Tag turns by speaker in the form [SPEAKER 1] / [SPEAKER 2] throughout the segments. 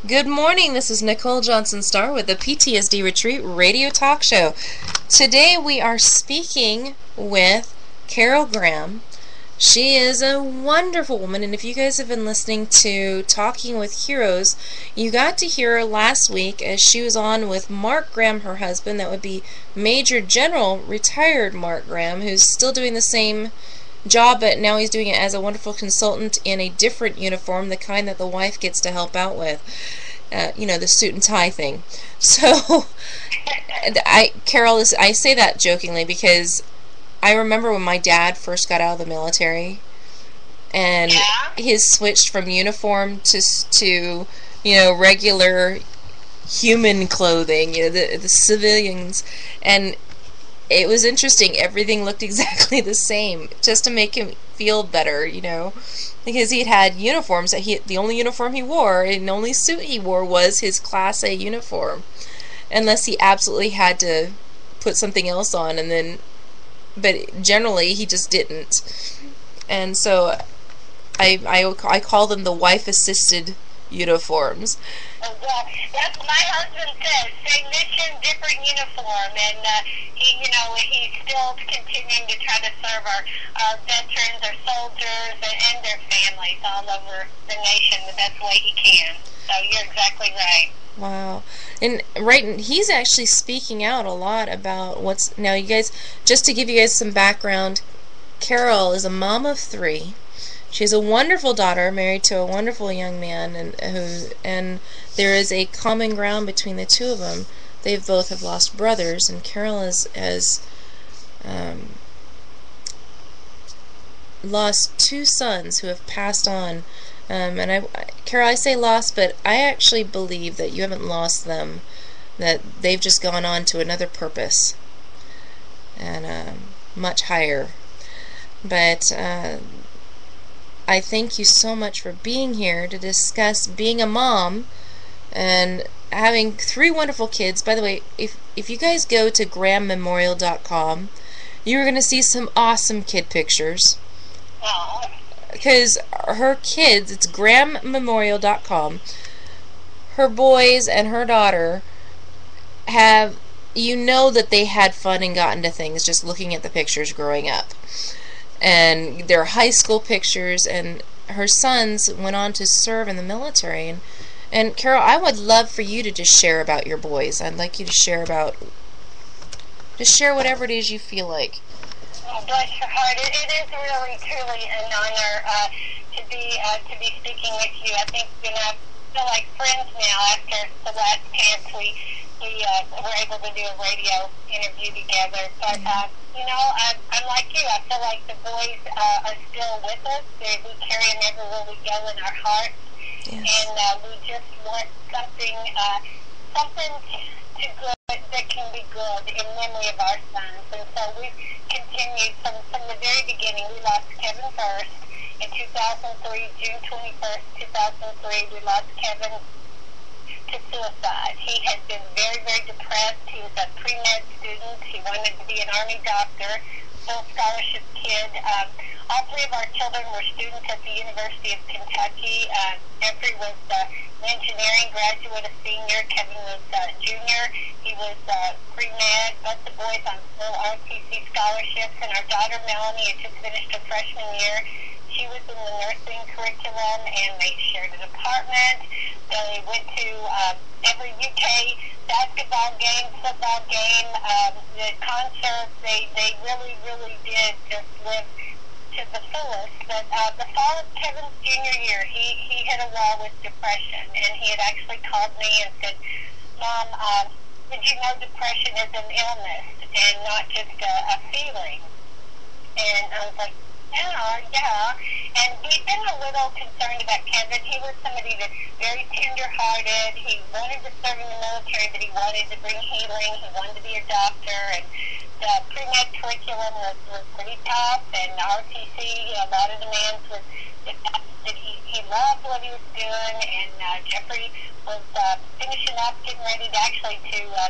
[SPEAKER 1] Good morning, this is Nicole Johnson-Starr with the PTSD Retreat Radio Talk Show. Today we are speaking with Carol Graham. She is a wonderful woman, and if you guys have been listening to Talking with Heroes, you got to hear her last week as she was on with Mark Graham, her husband. That would be Major General retired Mark Graham, who's still doing the same job, but now he's doing it as a wonderful consultant in a different uniform, the kind that the wife gets to help out with. The suit and tie thing. So, Carol, I say that jokingly because I remember when my dad first got out of the military, and his switched from uniform to regular human clothing, the civilians, and it was interesting. Everything looked exactly the same, just to make him feel better, because he'd had uniforms that the only uniform he wore and the only suit he wore was his Class A uniform, unless he absolutely had to put something else on, but generally he just didn't. And so I call them the wife-assisted uniforms.
[SPEAKER 2] Well, that's what my husband says. Same mission, different uniform, and he's still continuing to try to serve our veterans, our soldiers, and their families all over the nation the best way he can. So you're exactly right.
[SPEAKER 1] Wow. And he's actually speaking out a lot about now, you guys, just to give you guys some background, Carol is a mom of 3. She has a wonderful daughter married to a wonderful young man, and there is a common ground between the two of them. They both have lost brothers, and Carol has lost 2 sons who have passed on. Carol, I say lost, but I actually believe that you haven't lost them, that they've just gone on to another purpose, and much higher. But I thank you so much for being here to discuss being a mom and having 3 wonderful kids. By the way, if you guys go to GrahamMemorial.com, you're going to see some awesome kid pictures. Because her kids, it's GrahamMemorial.com, her boys and her daughter have, that they had fun and got into things just looking at the pictures growing up. And they're high school pictures, and her sons went on to serve in the military. And Carol, I would love for you to just share about your boys. I'd like you to share whatever it is you feel like.
[SPEAKER 2] Oh, bless your heart. It is really, truly an honor to be speaking with you. I think feel like friends now after the last chance we were able to do a radio interview together. But I'm like you. I feel like the boys are still with us. We carry them everywhere we go in our hearts. Yes. And we just want something to good that can be good in memory of our sons. And so we've continued from the very beginning. We lost Kevin first in 2003, June 21st, 2003. We lost Kevin to suicide. He had been very, very depressed. He was a pre-med student. He wanted to be an Army doctor, full scholarship kid. All 3 of our children were students at the University of Kentucky. Jeffrey was an engineering graduate, a senior. Kevin was junior. He was pre-med. Both the boys on full RTC scholarships. And our daughter, Melanie, had just finished her freshman year. She was in the nursing curriculum, and they shared an apartment. They went to every UK basketball game, football game, the concerts. They really, really did just live to the fullest. But the fall of Kevin's junior year, he hit a wall with depression, and he had actually called me and said, Mom, did you know depression is an illness and not just a feeling? And I was like, yeah. And we've been a little concerned about Kevin. He was somebody that's very tender-hearted. He wanted to serve in the military, but he wanted to bring healing. He wanted to be a doctor. And the pre-med curriculum was pretty tough. And RTC, a lot of demands was that he loved what he was doing. And Jeffrey was finishing up, getting ready to actually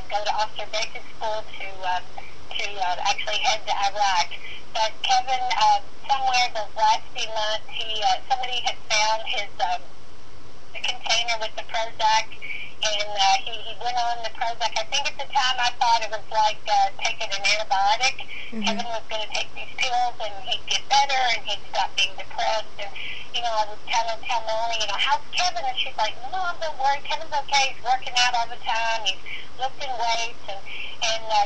[SPEAKER 2] go to officer basic school to actually head to Iraq. But Kevin, somewhere the last few months, somebody had found his the container with the Prozac, and he went on the Prozac. I think at the time I thought it was like taking an antibiotic. Kevin was going to take these pills and he'd get better and he'd stop being depressed. And, you know, I would tell Melanie, you know, how's Kevin? And she's like, Mom, don't worry, Kevin's okay. He's working out all the time. He's lifting weights. And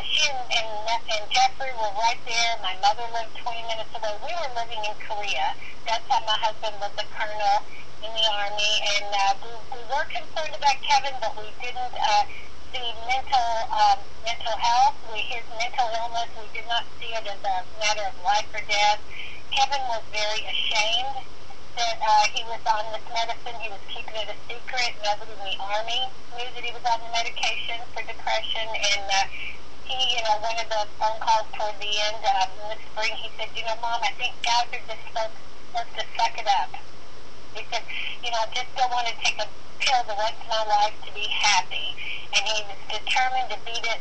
[SPEAKER 2] she and Jeffrey were right there. My mother lived 20 minutes away. We were living in Korea. That's how my husband was a colonel in the Army. And we were concerned about Kevin, but we didn't see mental health. His mental illness, we did not see it as a matter of life or death. Kevin was very ashamed that he was on this medicine. He was keeping it a secret. Nobody in the Army knew that he was on the medication for depression. And he, you know, one of the phone calls toward the end in the spring, he said, you know, Mom, I think guys are just supposed to suck it up. He said, you know, I just don't want to take a pill the rest of my life to be happy. And he was determined to beat it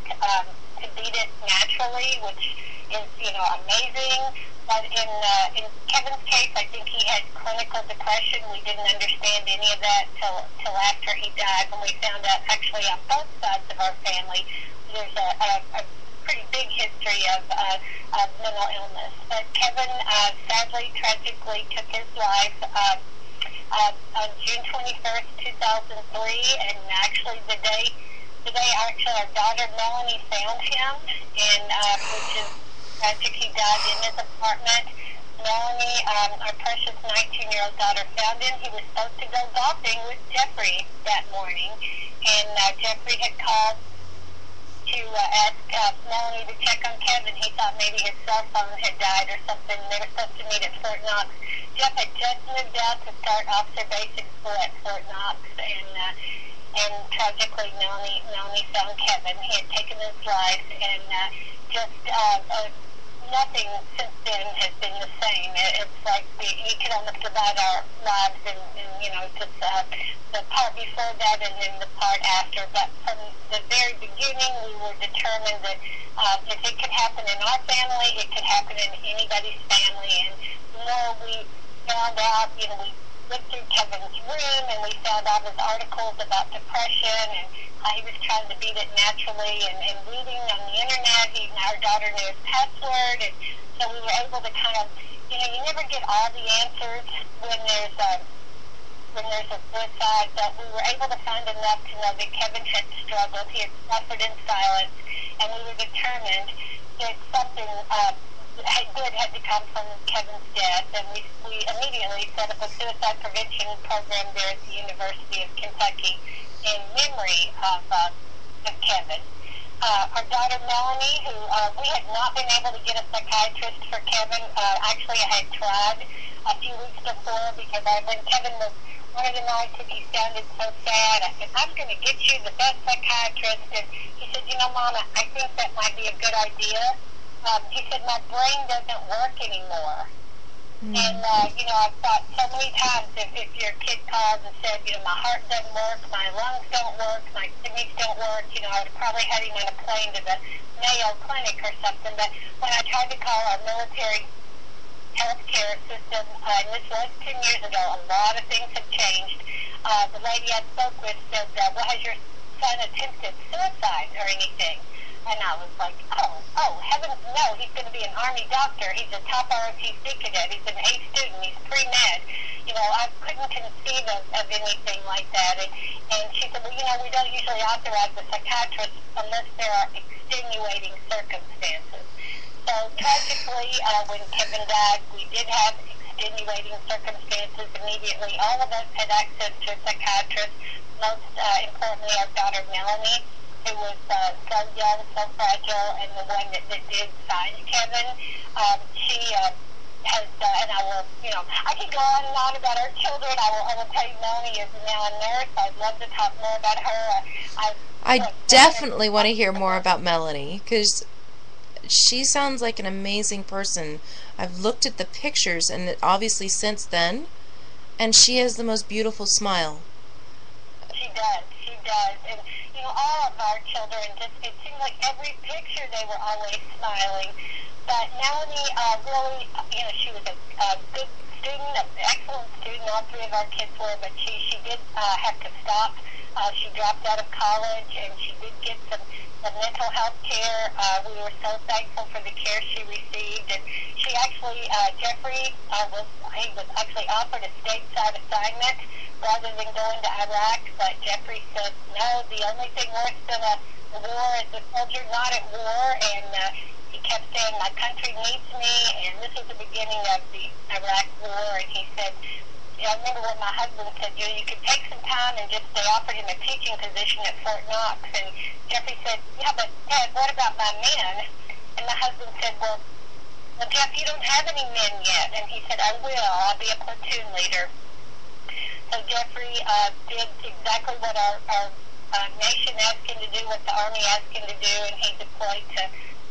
[SPEAKER 2] naturally, which is, you know, amazing. But in Kevin's case, I think he had clinical depression. We didn't understand any of that till after he died, when we found out actually on both sides of our family there's a pretty big history of mental illness. But Kevin sadly, tragically took his life on June 21st, 2003, and actually the day actually our daughter Melanie found him, and which is tragic. He died in his apartment. Melanie, our precious 19-year-old daughter, found him. He was supposed to go golfing with Jeffrey that morning, and Jeffrey had called to ask Melanie to check on Kevin. He thought maybe his cell phone had died or something. They were supposed to meet at Fort Knox. Jeff had just moved out to start officer basic school at Fort Knox, and tragically Melanie found Kevin. He had taken his life, and just nothing since then has been the same. It's like he could almost divide our lives in you know, just the part before that and then the part after. But from the very beginning, we were determined that if it could happen in our family, it could happen in anybody's family. And the more we found out, you know, we went through Kevin's room and we found all his articles about depression and how he was trying to beat it naturally, and reading on the internet. Our daughter knew his password, and so we were able to kind of, you know, you never get all the answers when there's a suicide, but we were able to find enough to know that Kevin had struggled. He had suffered in silence, and we were determined that something good had to come from Kevin's death, and we immediately set up a suicide prevention program there at the University of Kentucky in memory of Kevin. Our daughter Melanie, who we had not been able to get a psychiatrist for Kevin. Actually, I had tried a few weeks before, because when Kevin was one of the nights and he sounded so sad, I said, I'm going to get you the best psychiatrist. And he said, you know, Mama, I think that might be a good idea. He said, my brain doesn't work anymore. And, you know, I've thought so many times, if your kid calls and said, you know, my heart doesn't work, my lungs don't work, my kidneys don't work, you know, I would probably had him on a plane to the Mayo Clinic or something. But when I tried to call our military healthcare system, and this was 10 years ago, a lot of things have changed. The lady I spoke with said, well, has your son attempted suicide or anything? And I was like, oh, heavens no, he's going to be an Army doctor. He's a top ROTC cadet. He's an A student. He's pre-med. You know, I couldn't conceive of anything like that. And she said, well, you know, we don't usually authorize a psychiatrist unless there are extenuating circumstances. So tragically, when Kevin died, we did have extenuating circumstances immediately. All of us had access to a psychiatrist, most importantly our daughter Melanie, who was so young, so fragile, and the one that did find Kevin. She has, and I will, you know, I can go on and on about our children. I will tell you, Melanie is now a nurse. I'd love to talk more about her.
[SPEAKER 1] I definitely want to hear more about Melanie, because she sounds like an amazing person. I've looked at the pictures, and obviously since then, and she has the most beautiful smile.
[SPEAKER 2] She does, and you know, all of our children, just it seemed like every picture they were always smiling. But Melanie, really, you know, she was a good student, an excellent student. All three of our kids were, but she did have to stop. She dropped out of college, and she did get some mental health care. We were so thankful for the care she received, and she actually, Jeffrey was actually offered a stateside assignment rather than going to Iraq, but Jeffrey said, no, the only thing worse than a war is a soldier not at war, and he kept saying, my country needs me, and this was the beginning of the Iraq war, and he said, I remember when my husband said, you could take some time and just, they offered him a teaching position at Fort Knox, and Jeffrey said, yeah, but Dad, what about my men? And my husband said, well, Jeff, you don't have any men yet, and he said, I will, I'll be a platoon leader. So Jeffrey did exactly what our nation asked him to do, what the Army asked him to do, and he deployed to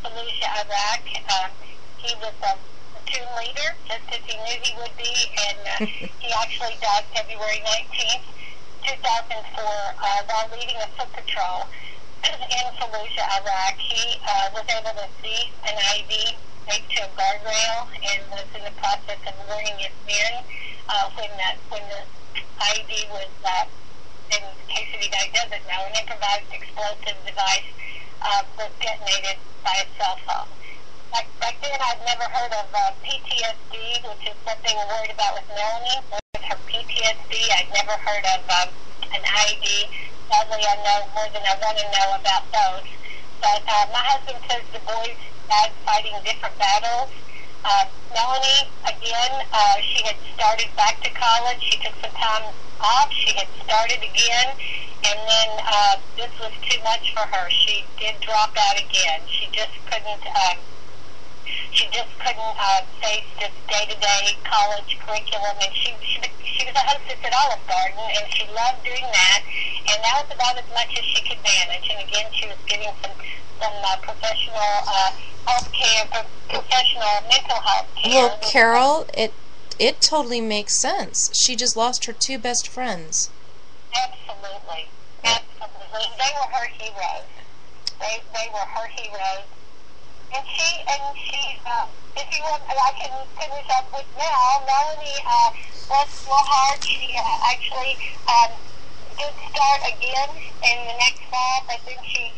[SPEAKER 2] Fallujah, Iraq. He was a platoon leader, just as he knew he would be, and he actually died February 19th, 2004, while leading a foot patrol in Fallujah, Iraq. He was able to see an IED taped to a guardrail and was in the process of warning his men when the IED was, in case anybody doesn't know, an improvised explosive device was detonated by a cell phone. Back then, I'd never heard of PTSD, which is something we're worried about with Melanie. With her PTSD, I'd never heard of an IED. Sadly, I know more than I want to know about those. But my husband says the boys died fighting different battles. Melanie, again, she had started back to college. She took some time off. She had started again, and then this was too much for her. She did drop out again. She just couldn't face this day-to-day college curriculum, and she was a hostess at Olive Garden, and she loved doing that, and that was about as much as she could manage. And again, she was getting some professional health care, professional mental health care.
[SPEAKER 1] Well, Carol, it totally makes sense. She just lost her two best friends.
[SPEAKER 2] Absolutely. Absolutely. They were her heroes. They were her heroes. And she, if you want, I can finish up with Melanie was so hard. She actually did start again in the next fall, but then she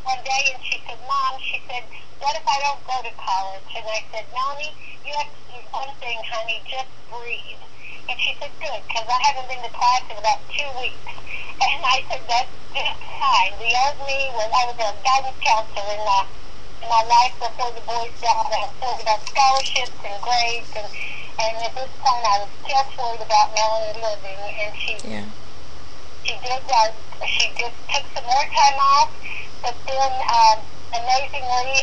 [SPEAKER 2] one day, and she said, Mom, she said, what if I don't go to college? And I said, Melanie, you have to do one thing, honey, just breathe. And she said, good, because I haven't been to class in about 2 weeks. And I said, that's just fine. The old me, I was a guidance counselor in my life before the boys died. I was worried about scholarships and grades, and at this point I was just worried about Melanie living, and she just took some more time off, but then amazingly,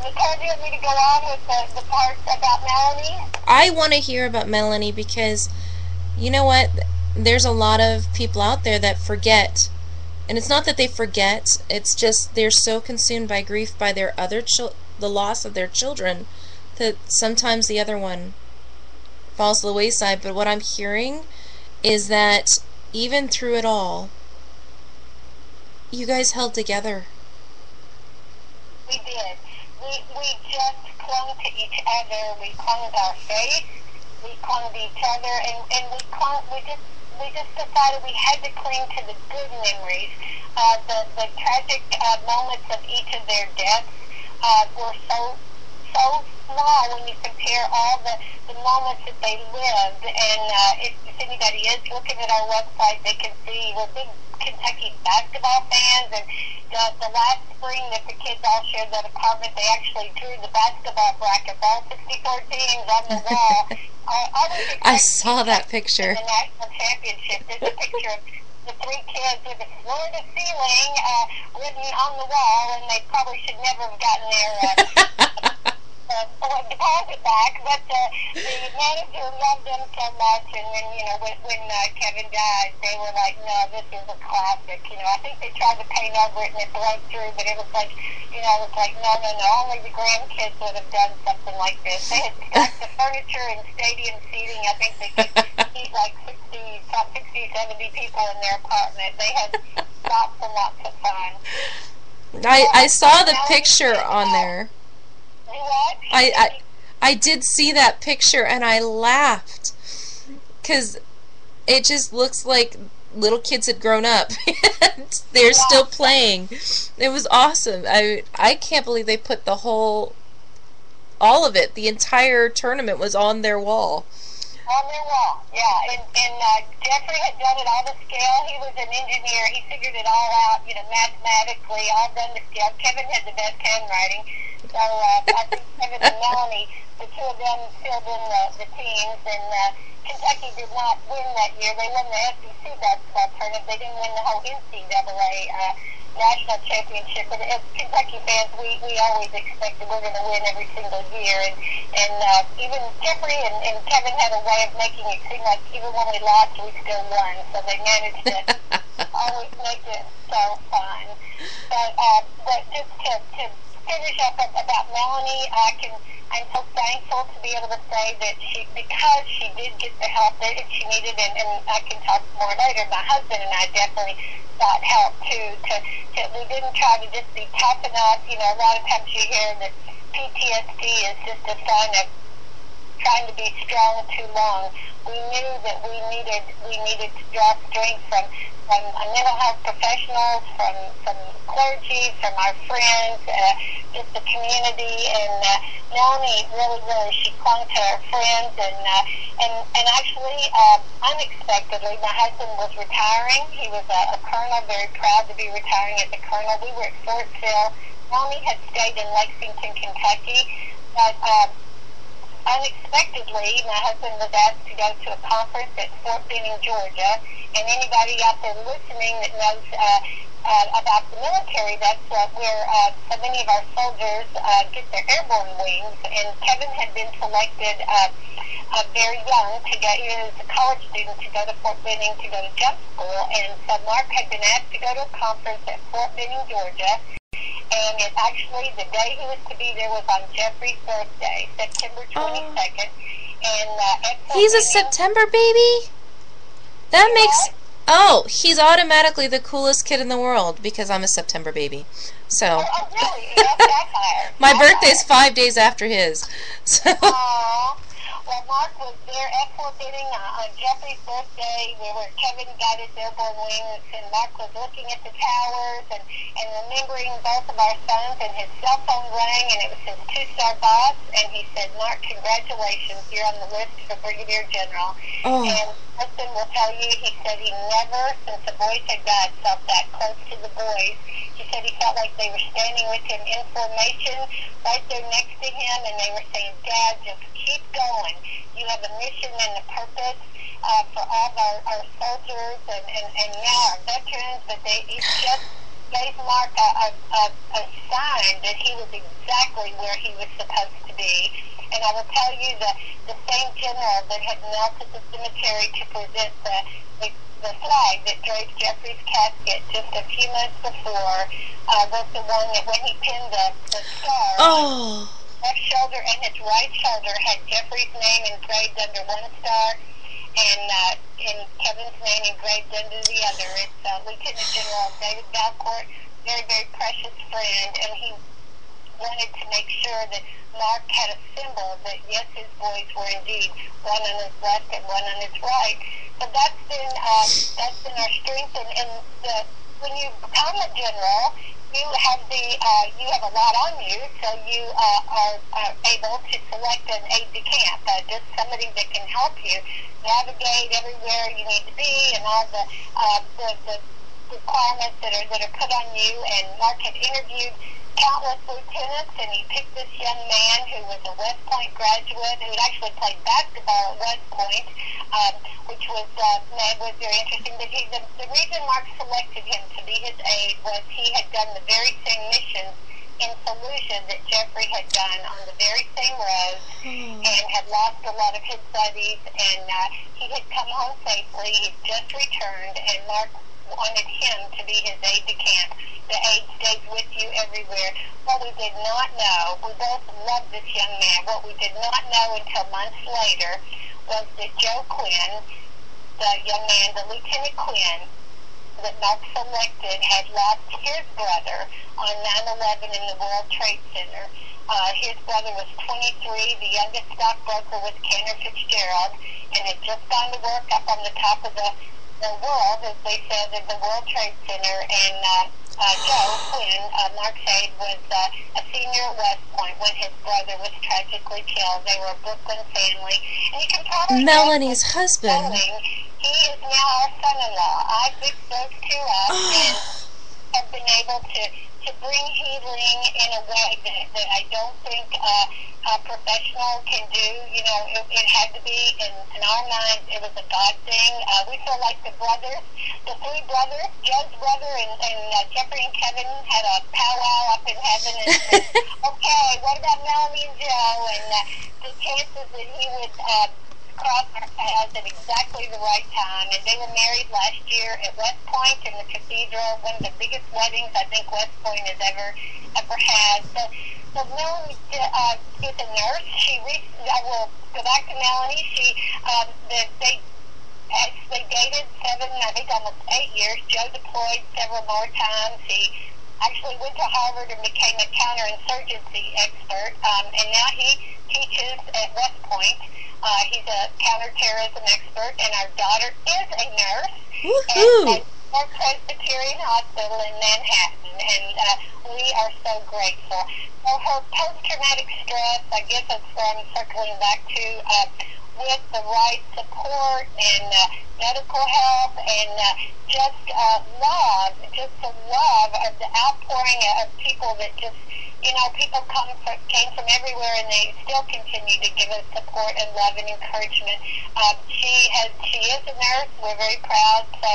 [SPEAKER 2] Nicole, do you want me to go on with the part about Melanie?
[SPEAKER 1] I want to hear about Melanie because, you know what, there's a lot of people out there that forget. And it's not that they forget, it's just they're so consumed by grief by their the loss of their children that sometimes the other one falls to the wayside. But what I'm hearing is that even through it all, you guys held together.
[SPEAKER 2] We did. We just clung to each other. We clung to our faith. We clung to each other, and we just decided we had to cling to the good memories. The tragic moments of each of their deaths were so small when you compare all the moments that they lived. And if anybody is looking at our website, they can see we're big Kentucky basketball fans, and the last spring that the kids all shared that apartment, they actually drew the basketball brackets, all 64 teams on the wall.
[SPEAKER 1] I saw that picture.
[SPEAKER 2] The national championship. There's a picture of the 3 kids with a floor-to-ceiling written on the wall, and they probably should never have gotten their deposit back. But the manager loved them so much, and then when Kevin died, they were like, "No, this is a classic." I think they tried to paint over it, and it broke through, but it was like, no, only the grandkids would have done something like this. They had stacked the furniture and stadium seating. I think they could seat like 60, 70 people in their apartment. They had lots and lots of fun. I
[SPEAKER 1] saw the picture on there.
[SPEAKER 2] What?
[SPEAKER 1] I did see that picture and I laughed because it just looks like little kids had grown up. They're still playing. It was awesome. I can't believe they put all of it. The entire tournament was on their wall.
[SPEAKER 2] On their wall, yeah. And Jeffrey had done it all to scale. He was an engineer. He figured it all out, mathematically, all done to scale. Kevin had the best handwriting. So I think Kevin and Melanie, the two of them filled in the teams. And Kentucky did not win that year. They won the SEC basketball tournament. They didn't win the whole NCAA national championship. But as Kentucky fans, we always expected we're going to win every single year. And even Jeffrey and Kevin had a way of making it seem like even when we lost, we still won. So they managed to always make it so fun. But just to finish up about Melanie, I'm so thankful to be able to say that because she did get the help that she needed, and I can talk more later, my husband and I definitely sought help too. We didn't try to just be tough enough. A lot of times you hear that PTSD is just a sign of trying to be strong too long. We knew that we needed to draw strength from mental health professionals, from clergy, from our friends, just the community. And Melanie really she clung to her friends, and actually unexpectedly, my husband was retiring. He was a colonel, very proud to be retiring as a colonel. We were at Fort Sill. Melanie had stayed in Lexington, Kentucky, but unexpectedly, my husband was asked to go to a conference at Fort Benning, Georgia. And anybody out there listening that knows about the military, that's where so many of our soldiers get their airborne wings. And Kevin had been selected very young to go, as a college student, to go to Fort Benning to go to jump school. And so Mark had been asked to go to a conference at Fort Benning, Georgia. And actually, the day he was to be there was on Jeffrey's birthday, September 22nd. And
[SPEAKER 1] he's a September baby? That makes... Oh, he's automatically the coolest kid in the world because I'm a September baby. So...
[SPEAKER 2] Oh, really? Yeah,
[SPEAKER 1] my birthday's 5 days after his. So...
[SPEAKER 2] Well, Mark was there at Fort Benning on Jeffrey's birthday, where Kevin got his airborne wings, and Mark was looking at the towers and remembering both of our sons, and his cell phone rang, and it was his two-star boss, and he said, "Mark, congratulations, you're on the list for Brigadier General." Oh. And Justin will tell you, he said he never, since the boys had died, felt that close to the boys. He said he felt like they were standing with him in formation, right there next to him, and they were saying, "Dad, just keep going. You have a mission and a purpose for all of our soldiers and now our veterans." But it just gave Mark a sign that he was exactly where he was supposed to be. And I will tell you that the same general that had knelt at the cemetery to present the flag that draped Jeffrey's casket just a few months before was the one that when he pinned the star, left shoulder and his right shoulder had Jeffrey's name engraved under one star and Kevin's name engraved under the other. It's Lieutenant General David Valcourt, very, very precious friend, and he wanted to make sure that Mark had a symbol that, yes, his boys were indeed one on his left and one on his right. So that's been our strength. And when you become a general, you have a lot on you, so you are able to select an aide-de-camp, just somebody that can help you navigate everywhere you need to be, and all the requirements that are put on you. And Mark had interviewed countless lieutenants, and he picked this young man who was a West Point graduate who had actually played basketball at West Point, which was very interesting. But the reason Mark selected him to be his aide was he had done the very same missions in Fallujah that Jeffrey had done on the very same road, and had lost a lot of his buddies, and he had come home safely. He'd just returned, and Mark wanted him to be his aide-de-camp. The aide stays with you everywhere. What we did not know, we both loved this young man, what we did not know until months later was that Joe Quinn, the young man, the Lieutenant Quinn, that Mark selected, had lost his brother on 9/11 in the World Trade Center. His brother was 23. The youngest stockbroker was Cantor Fitzgerald, and had just gone to work up on the top of the world, as they said, at the World Trade Center. And Joe Quinn, Mark's aide, was a senior at West Point when his brother was tragically killed. They were a Brooklyn family. And you can probably
[SPEAKER 1] Melanie's husband.
[SPEAKER 2] He is now our son-in-law. I mixed those two up and have been able to bring healing in a way that I don't think a professional can do. You know, it had to be, in our minds, it was a God thing. We feel like the brothers, the three brothers, Joe's brother and Jeffrey and Kevin had a powwow up in heaven and said, okay, what about Melanie and Joe? And the chances that he would cross our paths at exactly the right time. And they were married last year at West Point in the cathedral, one of the biggest weddings I think West Point has ever had. So Melanie is a nurse. I will go back to Melanie. They dated 7, I think almost 8 years. Joe deployed several more times. He actually went to Harvard and became a counterinsurgency expert. And now he teaches at West Point. He's a counterterrorism expert, and our daughter is a nurse at North Presbyterian Hospital in Manhattan, and we are so grateful. So her post-traumatic stress, I guess that's where I'm circling back to, with the right support and medical help and just the love of the outpouring of people that just, you know, people came from everywhere, and they still continue to give us support and love and encouragement. She is a nurse. We're very proud. So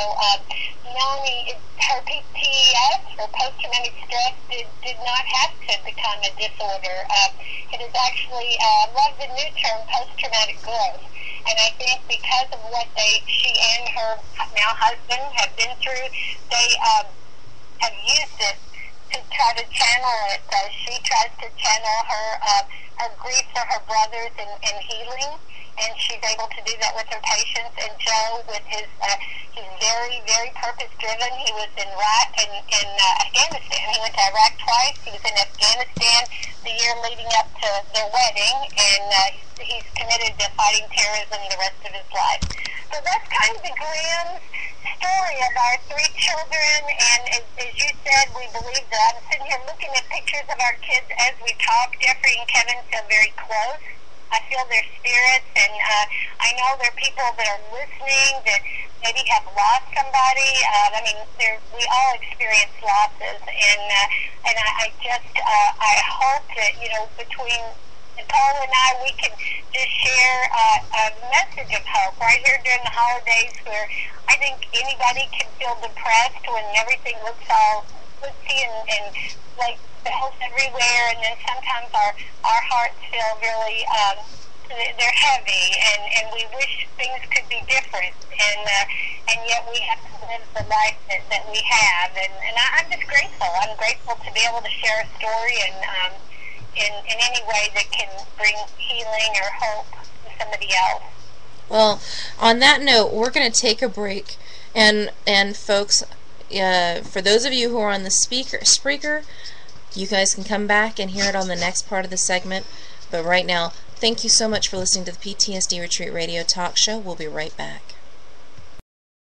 [SPEAKER 2] Melanie, her PTS, her post-traumatic stress, did not have to become a disorder. It is actually, I love the new term, post-traumatic growth. And I think because of what she and her now husband have been through, they have used it to try to channel it. She tries to channel her grief for her brothers in healing, and she's able to do that with her patients. And Joe, with he's very, very purpose-driven. He was in Afghanistan. He went to Iraq twice. He was in Afghanistan the year leading up to their wedding, and he's committed to fighting terrorism the rest of his life. So that's kind of the grand story of our 3 children, and as you said, we believe that. I'm sitting here looking at pictures of our kids as we talk. Jeffrey and Kevin feel very close. I feel their spirits, and I know there are people that are listening that maybe have lost somebody. I mean, we all experience losses, and I hope that, you know, between Nicole and I, we can just share a message of hope right here during the holidays, where I think anybody can feel depressed when everything looks all woodsy and like bells everywhere, and then sometimes our hearts feel really they're heavy, and we wish things could be different, and yet we have to live the life that we have, and I'm just grateful. I'm grateful to be able to share a story and in any way that can bring healing or hope to somebody else.
[SPEAKER 1] Well, on that note, we're going to take a break, and folks, for those of you who are on the Spreaker, you guys can come back and hear it on the next part of the segment. But right now, thank you so much for listening to the PTSD Retreat Radio Talk Show. We'll be right back.